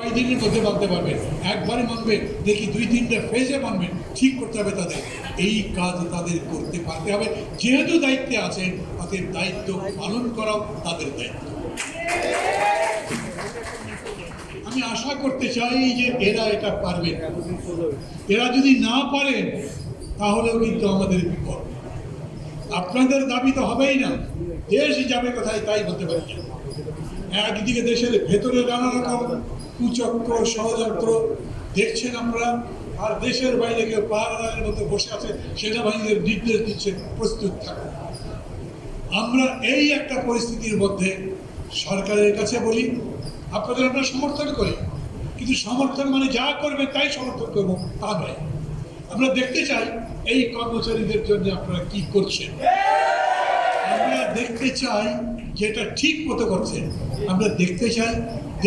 কয়দিনের মধ্যে মানতে পারবেন, একবারে মানবে দেখি 2-3টা ফেজে মানবেন, ঠিক করতে হবে তাদের। এই কাজ তাদের করতে পারতে হবে, যেহেতু দায়িত্বে আছেন তাদের দায়িত্ব পালন করাও তাদের দায়িত্ব। আমি আশা করতে চাই যে এরা এটা পারবেন। এরা যদি না পারেন তাহলেও কিন্তু আমাদের বিপদ। আপনাদের দাবি তো হবেই না, দেশ যাবে কোথায় তাই বলতে পারি। একদিকে দেশের ভেতরে নানা রকম কুচক্র ষড়যন্ত্র দেখছেন আপনারা, আর দেশের বাইরে কেউ পাহারাদারের মতো বসে আছে, সেনাবাহিনীর নির্দেশ দিচ্ছে প্রস্তুত থাকুন। আমরা এই একটা পরিস্থিতির মধ্যে সরকারের কাছে বলি আপনাদের আমরা সমর্থন করি, কিন্তু সমর্থন মানে যা করবেন তাই সমর্থন করবো তা নয়। আমরা দেখতে চাই এই কর্মচারীদের জন্য আপনারা কি করছেন, আমরা দেখতে চাই যেটা ঠিক মতো করছেন, আমরা দেখতে চাই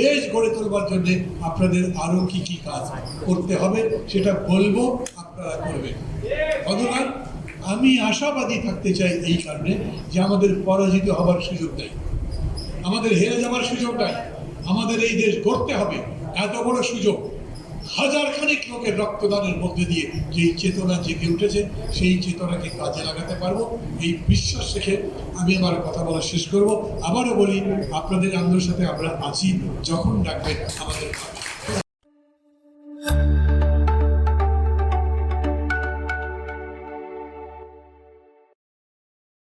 দেশ গড়ে তোলবার জন্য আপনাদের আরো কি কি কাজ করতে হবে সেটা বলবো, আপনারা করবেন। অথবা আমি আশাবাদী থাকতে চাই এই কারণে যে আমাদের পরাজিত হবার সুযোগ নেই, আমাদের হেরে যাওয়ার সুযোগ নাই। আমাদের এই দেশ গড়তে হবে, এত বড় সুযোগ। হাজার খানিক লোকের রক্তদানের মধ্যে দিয়ে যেই চেতনা জেগে উঠেছে সেই চেতনাকে কাজে লাগাতে পারবো, এই বিশ্বাস রেখে আমি আমার কথা বলা শেষ করব। আবারও বলি আপনাদের আন্দোলনের সাথে আমরা আছি, যখন ডাকবেন আমাদের